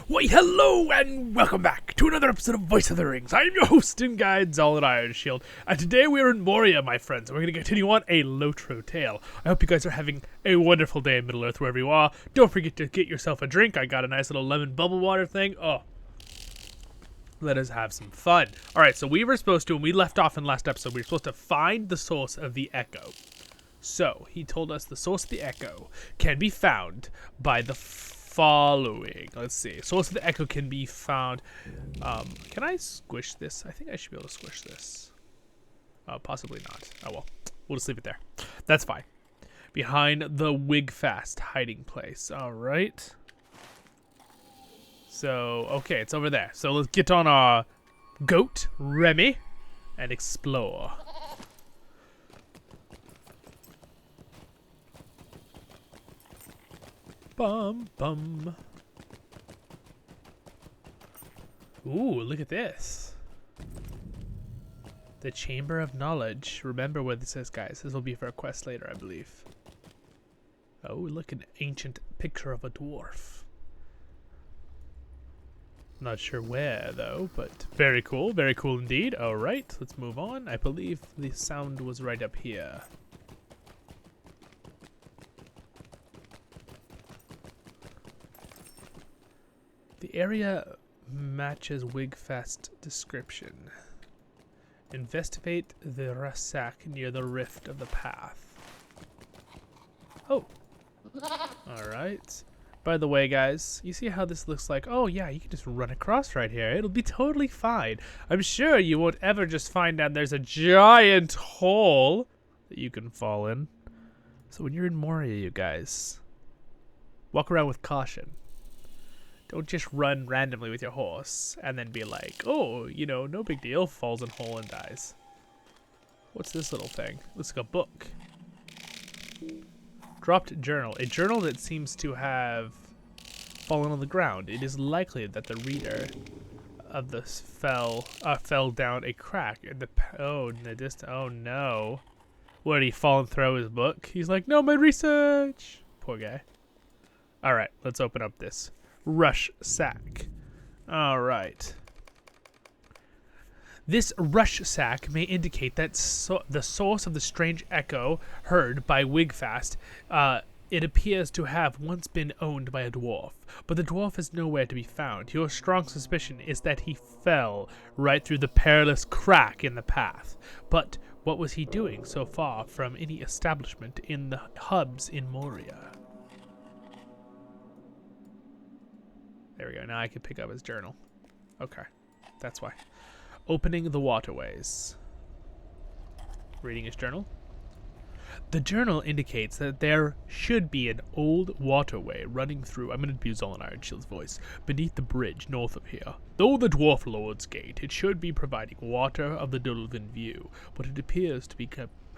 Why, hello and welcome back to another episode of Voice of the Rings. I am your host and guide, Zollin Ironshield, and today we are in Moria, my friends, and we're going to continue on a LOTRO tale. I hope you guys are having a wonderful day in Middle-earth wherever you are. Don't forget to get yourself a drink. I got a nice little lemon bubble water thing. Oh, let us have some fun. Alright, so we were supposed to, when we left off in last episode, we were supposed to find the source of the echo. So, he told us the source of the echo can be found by the following. Let's see. Source of the echo can be found. Can I squish this? I think I should be able to squish this. Possibly not. Oh well. We'll just leave it there. That's fine. Behind the Wigfast hiding place. Alright. So, okay, it's over there. So let's get on our goat, Remy, and explore. Bum, bum. Ooh, look at this. The Chamber of Knowledge. Remember what this is, guys. This will be for a quest later, I believe. Oh, look, an ancient picture of a dwarf. Not sure where, though, but very cool indeed. Alright, let's move on. I believe the sound was right up here. The area matches Wigfast description. Investigate the Rasak near the rift of the path. Oh. Alright. By the way, guys, you see how this looks like? Oh yeah, you can just run across right here. It'll be totally fine. I'm sure you won't ever just find out there's a giant hole that you can fall in. So when you're in Moria, you guys, walk around with caution. Don't just run randomly with your horse and then be like, oh, you know, no big deal, falls in hole and dies. What's this little thing? Looks like a book. Dropped journal. A journal that seems to have fallen on the ground. It is likely that the reader of this fell down a crack in the distance. Oh no. What, did he fall and throw his book? He's like, no, my research. Poor guy. Alright, let's open up this rush sack. Alright. This rush sack may indicate that the source of the strange echo heard by Wigfast, it appears to have once been owned by a dwarf, but the dwarf is nowhere to be found. Your strong suspicion is that he fell right through the perilous crack in the path. But what was he doing so far from any establishment in the hubs in Moria? There we go. Now I can pick up his journal. Okay. That's why. Opening the waterways. Reading his journal. The journal indicates that there should be an old waterway running through, I'm going to use Zollin Ironshield's voice, beneath the bridge north of here. Though the Dwarf Lord's Gate, it should be providing water of the Dulven view, but it appears to be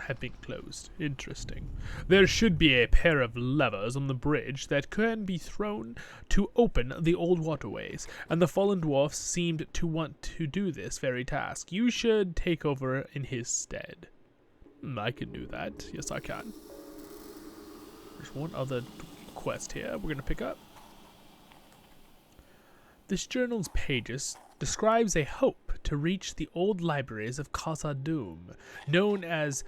have been closed. Interesting. There should be a pair of levers on the bridge that can be thrown to open the old waterways, and the fallen dwarf seemed to want to do this very task. You should take over in his stead. I can do that. Yes, I can. There's one other quest here we're going to pick up. This journal's pages describes a hope to reach the old libraries of Khazad-dûm, known as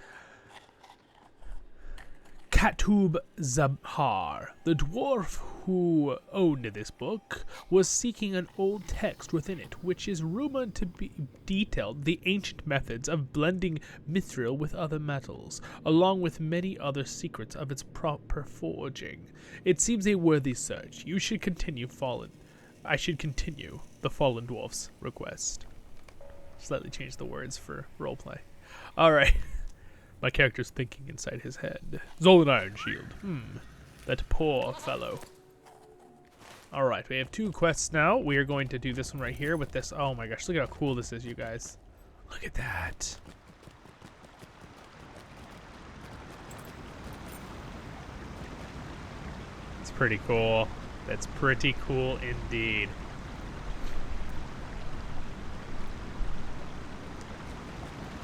Katub Zabhar. The dwarf who owned this book was seeking an old text within it, which is rumored to be detailed the ancient methods of blending mithril with other metals, along with many other secrets of its proper forging. It seems a worthy search. You should continue I should continue the fallen dwarf's request. Slightly change the words for roleplay. Alright. My character's thinking inside his head. Zollin Ironshield. That poor fellow. Alright, we have 2 quests now. We are going to do this one right here with this. Oh my gosh, look at how cool this is, you guys. Look at that. It's pretty cool. That's pretty cool indeed.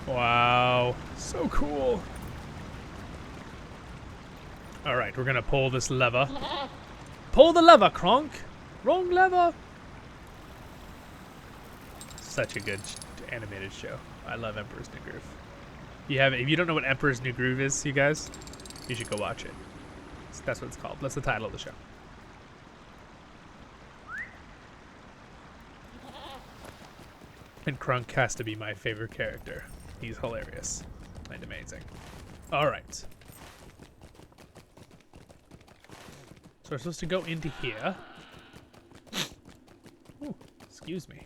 Wow, so cool. Alright, we're gonna pull this lever. Pull the lever, Kronk! Wrong lever! such a good animated show. I love Emperor's New Groove. If you don't know what Emperor's New Groove is, you guys, you should go watch it. That's what it's called. That's the title of the show. And Krunk has to be my favorite character. He's hilarious and amazing. All right. So we're supposed to go into here. Ooh, excuse me.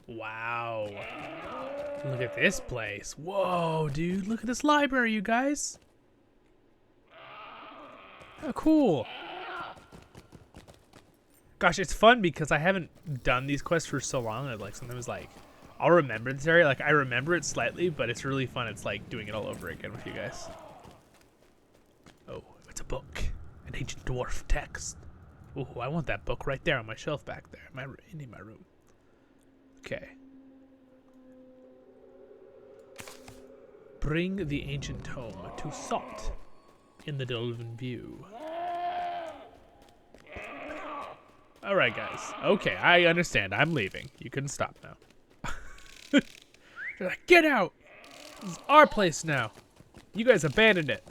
Wow. Look at this place. Whoa, dude. Look at this library, you guys. Oh, cool. Gosh, it's fun because I haven't done these quests for so long that, like, sometimes, like, I'll remember this area. Like, I remember it slightly, but it's really fun. It's like doing it all over again with you guys. Oh, it's a book. An ancient dwarf text. Oh, I want that book right there on my shelf back there in my room. Okay. Bring the ancient tome to Salt in the Dolven View. Alright, guys. Okay, I understand. I'm leaving. You can stop now. They're like, get out! This is our place now. You guys abandoned it.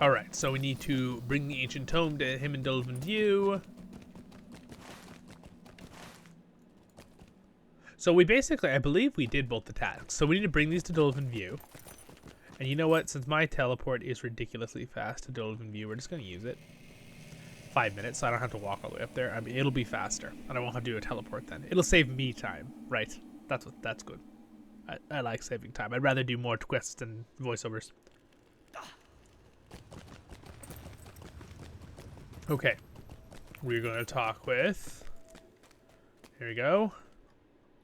Alright, so we need to bring the ancient tome to him in Dolven View. So we basically, I believe we did both the tasks. So we need to bring these to Dolven View. And you know what? Since my teleport is ridiculously fast to Dolven View, we're just going to use it. 5 minutes, so I don't have to walk all the way up there. I mean, it'll be faster. And I won't have to do a teleport then. It'll save me time, right? That's good. I like saving time. I'd rather do more quests than voiceovers. Okay. We're going to talk with... Here we go.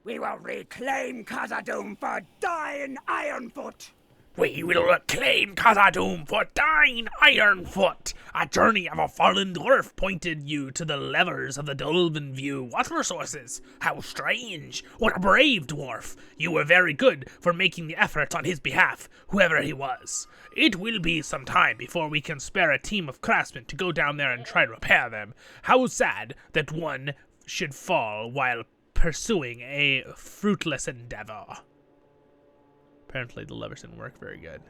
We will reclaim Khazad-dûm for dying Ironfoot. We will reclaim Khazad-dûm for dying Ironfoot. A journey of a fallen dwarf pointed you to the levers of the Dolven View water sources. How strange. What a brave dwarf. You were very good for making the effort on his behalf, whoever he was. It will be some time before we can spare a team of craftsmen to go down there and try to repair them. How sad that one should fall while pursuing a fruitless endeavor. Apparently the levers didn't work very good.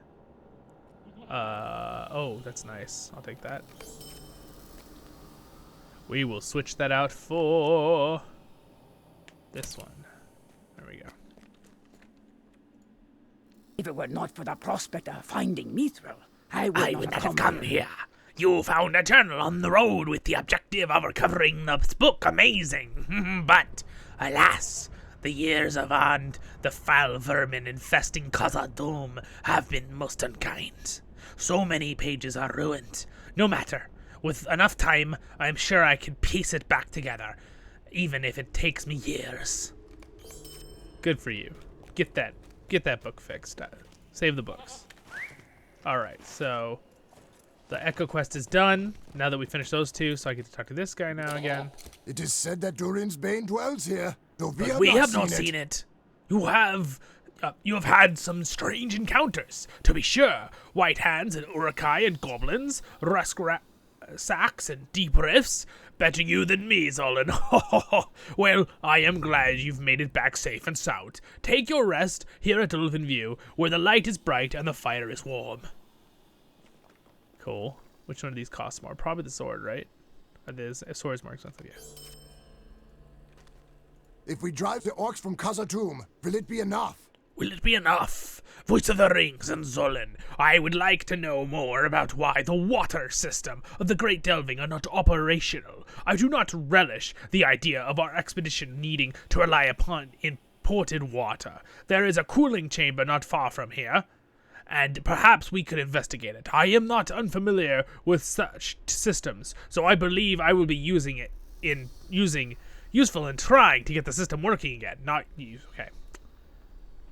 Oh, that's nice. I'll take that. We will switch that out for this one. There we go. If it were not for the prospect of finding Mithril, I would not have come here. You found a journal on the road with the objective of recovering the book. Amazing. But, alas, the years of the foul vermin infesting Khazad-dûm have been most unkind. So many pages are ruined. No matter. With enough time, I'm sure I can piece it back together, even if it takes me years. Good for you. Get that book fixed. Save the books. Alright, so the Echo quest is done. Now that we finished those two, so I get to talk to this guy now again. It is said that Durin's Bane dwells here, though we have not seen it. You have had some strange encounters, to be sure. White hands and urukai and goblins, sacks and deep rifts. Better you than me, Zollin. Well, I am glad you've made it back safe and sound. Take your rest here at Dolven View, where the light is bright and the fire is warm. Cool. Which one of these costs more? Probably the sword, right? The sword is more expensive, yeah. If we drive the orcs from Khazad-dûm, will it be enough? Will it be enough? Voice of the Rings and Zollin, I would like to know more about why the water system of the Great Delving are not operational. I do not relish the idea of our expedition needing to rely upon imported water. There is a cooling chamber not far from here, and perhaps we could investigate it. I am not unfamiliar with such systems, so I believe I will be useful in trying to get the system working again. Okay.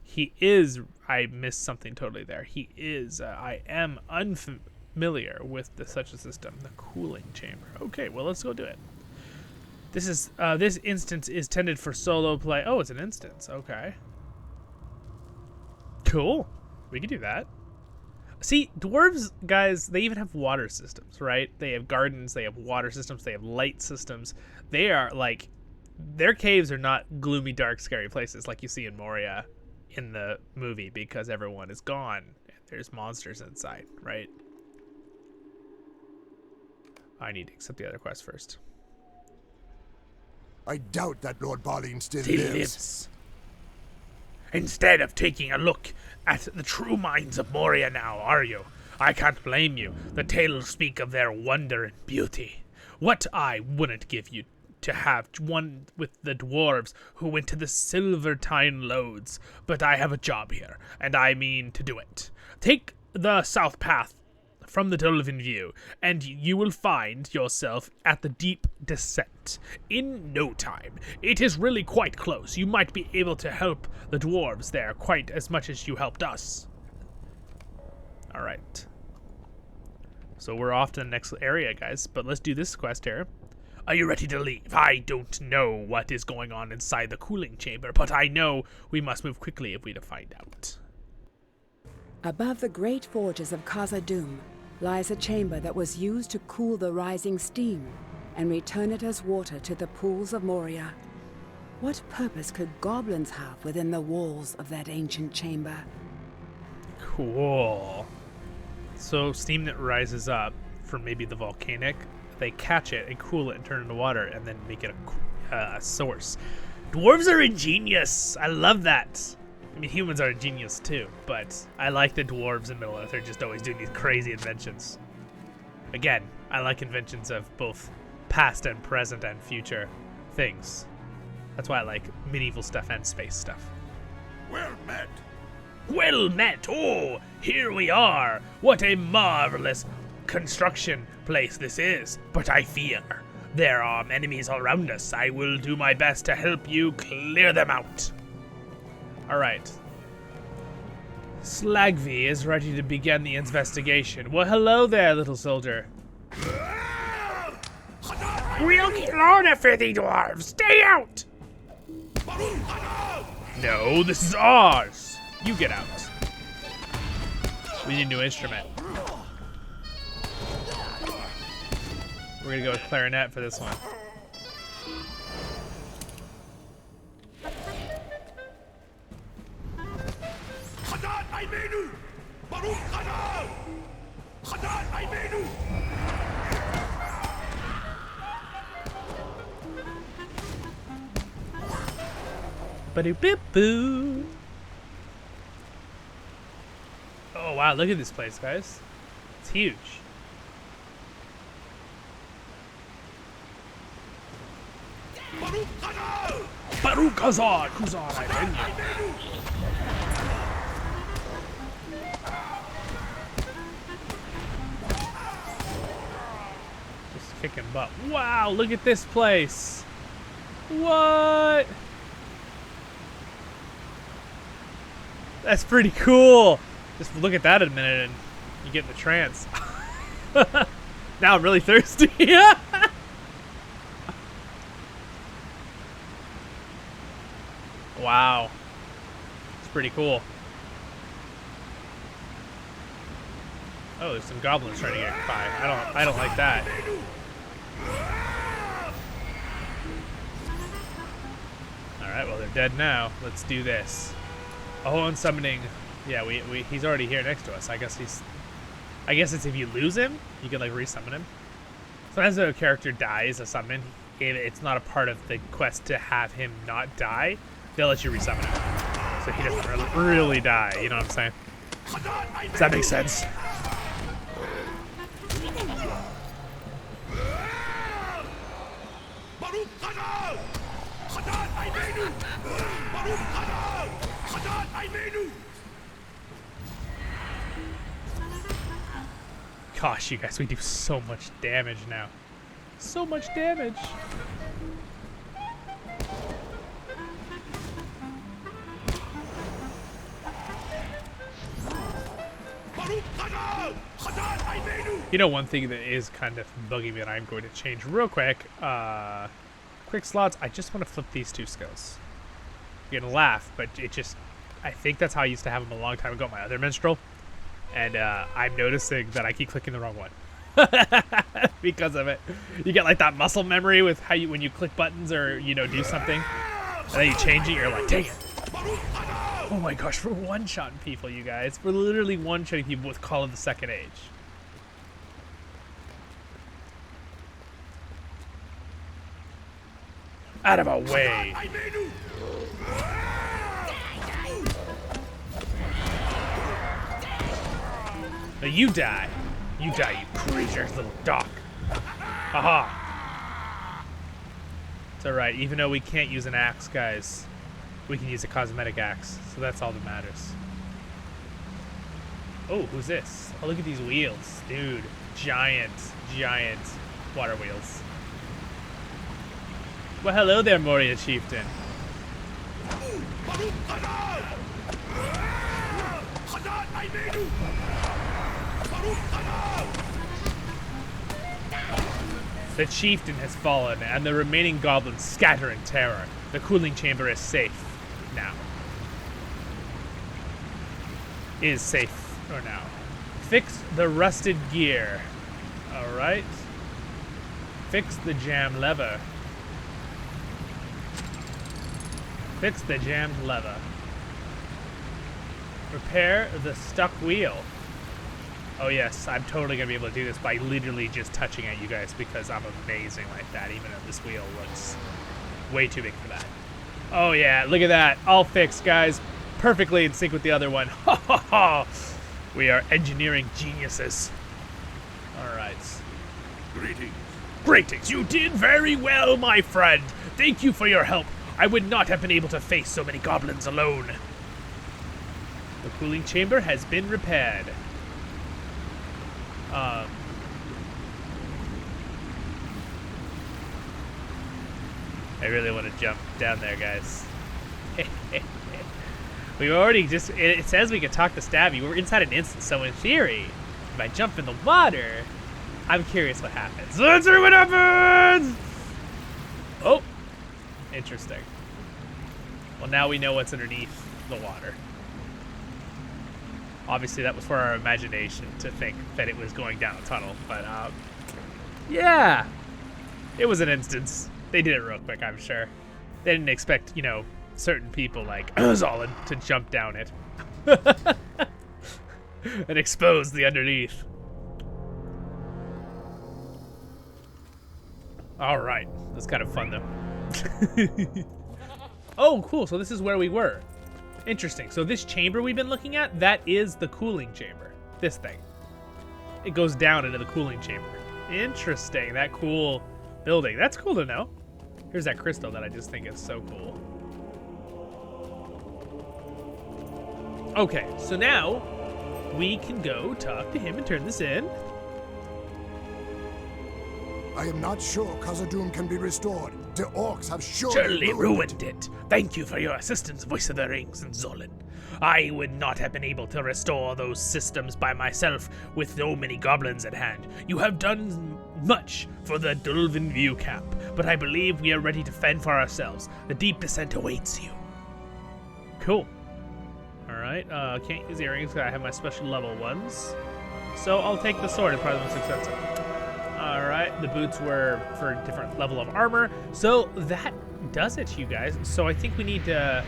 He is, I missed something totally there. He is, I am unfamiliar with such a system, the cooling chamber. Okay, well, let's go do it. This instance is tended for solo play. Oh, it's an instance, okay. Cool, we can do that. See, dwarves, guys, they even have water systems, right? They have gardens, they have water systems, they have light systems. They are, like, their caves are not gloomy, dark, scary places like you see in Moria in the movie because everyone is gone and there's monsters inside, right? I need to accept the other quest first. I doubt that Lord Balin still He lives. lives. Instead of taking a look at the true minds of Moria now, are you? I can't blame you. The tales speak of their wonder and beauty. What I wouldn't give you to have one with the dwarves who went to the Silvertine Lodes, but I have a job here, and I mean to do it. Take the south path from the Dolphin View, and you will find yourself at the Deep Descent in no time. It is really quite close. You might be able to help the dwarves there quite as much as you helped us. All right. So we're off to the next area, guys, but let's do this quest here. Are you ready to leave? I don't know what is going on inside the cooling chamber, but I know we must move quickly if we're to find out. Above the great forges of Khazad-dûm lies a chamber that was used to cool the rising steam and return it as water to the pools of Moria. What purpose could goblins have within the walls of that ancient chamber? Cool. So steam that rises up from maybe the volcanic, they catch it and cool it and turn it into water and then make it a source. Dwarves are ingenious. I love that. I mean, humans are ingenious too, but I like the dwarves in Middle-earth. They're just always doing these crazy inventions. Again, I like inventions of both past and present and future things. That's why I like medieval stuff and space stuff. Well met. Well met! Oh, here we are! What a marvelous construction place this is. But I fear there are enemies around us. I will do my best to help you clear them out. All right. Slagvi is ready to begin the investigation. Well, hello there, little soldier. We'll kill all the filthy dwarves! Stay out! No, this is ours. You get out. We need a new instrument. We're gonna go with clarinet for this one. Ba-do-bip-boo. Oh wow, look at this place, guys. It's huge. Baruch Khazar! Khazar, I beg you. Just kicking butt. Wow, look at this place. What? That's pretty cool. Just look at that in a minute and you get in the trance. Now I'm really thirsty. Wow. It's pretty cool. Oh, there's some goblins trying to get by. I don't like that. Alright, well they're dead now. Let's do this. Oh, and summoning. Yeah, he's already here next to us. I guess it's if you lose him, you can like resummon him. Sometimes if a character dies a summon, if it's not a part of the quest to have him not die, they'll let you resummon him. So he doesn't really die, you know what I'm saying? Does that make sense? Gosh, you guys, we do so much damage now. So much damage. You know, one thing that is kind of bugging me that I'm going to change real quick. Quick slots, I just want to flip these two skills. You're going to laugh, but it just... I think that's how I used to have them a long time ago, my other minstrel. and I'm noticing that I keep clicking the wrong one because of it. You get like that muscle memory with how you when you click buttons or do something, and then you change it. You're like, dang it! Oh my gosh, we're one-shotting people, you guys. We're literally one-shotting people with Call of the Second Age. Out of our way. Now you die. You die, you creature, little dog. Haha. It's alright, even though we can't use an axe, guys. We can use a cosmetic axe, so that's all that matters. Oh, who's this? Oh, look at these wheels. Dude, giant water wheels. Well, hello there, Moria Chieftain. The chieftain has fallen, and the remaining goblins scatter in terror. The cooling chamber is safe now. Is safe for now. Fix the rusted gear. Alright. Fix the jam lever. Fix the jammed lever. Repair the stuck wheel. Oh yes, I'm totally gonna be able to do this by literally just touching at you guys because I'm amazing like that, even though this wheel looks way too big for that. Oh yeah, look at that. All fixed, guys. Perfectly in sync with the other one. Ha ha ha! We are engineering geniuses. Alright. Greetings. Greetings. You did very well, my friend. Thank you for your help. I would not have been able to face so many goblins alone. The cooling chamber has been repaired. I really want to jump down there, guys. We already just, it says we can talk to Stabby. We're inside an instant, so in theory, if I jump in the water, I'm curious what happens. Let's see what happens! Oh, interesting. Well, now we know what's underneath the water. Obviously, that was for our imagination to think that it was going down a tunnel, but yeah, it was an instance. They did it real quick, I'm sure. They didn't expect, certain people like Zollin to jump down it and expose the underneath. All right, that's kind of fun though. Oh, cool. So this is where we were. Interesting. So this chamber we've been looking at, that is the cooling chamber. This thing. It goes down into the cooling chamber. Interesting. That cool building. That's cool to know. Here's that crystal that I just think is so cool. Okay, so now we can go talk to him and turn this in. I am not sure Khazad-dûm can be restored. The orcs have surely ruined it. Thank you for your assistance, Voice of the Rings and Zollin. I would not have been able to restore those systems by myself with so many goblins at hand. You have done much for the Dulven View camp, but I believe we are ready to fend for ourselves. The deep descent awaits you. Cool. Alright, can't use earrings because I have my special level ones. So I'll take the sword, it's probably the most expensive. Alright, the boots were for a different level of armor. So that does it, you guys. So I think we need to...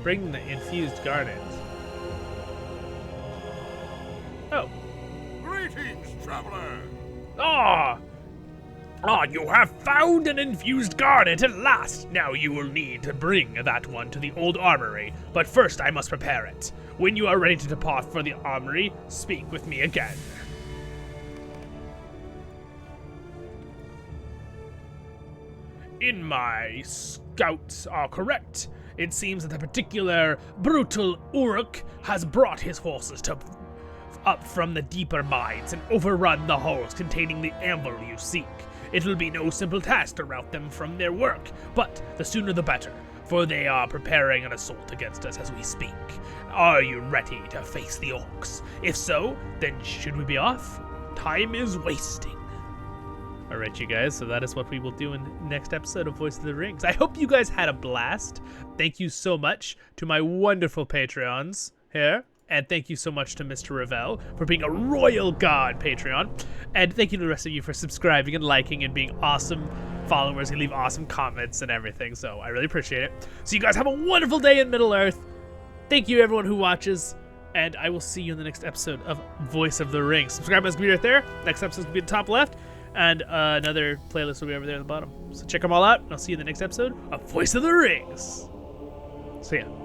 bring the infused garnet. Oh. Greetings, traveler. You have found an infused garnet at last! Now you will need to bring that one to the old armory, but first I must prepare it. When you are ready to depart for the armory, speak with me again. In my scouts are correct. It seems that the particular brutal Uruk has brought his forces up from the deeper mines and overrun the halls containing the anvil you seek. It will be no simple task to rout them from their work, but the sooner the better, for they are preparing an assault against us as we speak. Are you ready to face the orcs? If so, then should we be off? Time is wasting. All right, you guys. So that is what we will do in next episode of Voice of the Rings. I hope you guys had a blast. Thank you so much to my wonderful Patreons here. And thank you so much to Mr. Revel for being a royal god Patreon. And thank you to the rest of you for subscribing and liking and being awesome followers who leave awesome comments and everything. So I really appreciate it. So you guys have a wonderful day in Middle-earth. Thank you, everyone who watches. And I will see you in the next episode of Voice of the Rings. Subscribe button's going to be right there. Next episode's going to be at the top left. And another playlist will be over there at the bottom. So check them all out. And I'll see you in the next episode of Voice of the Rings. See ya.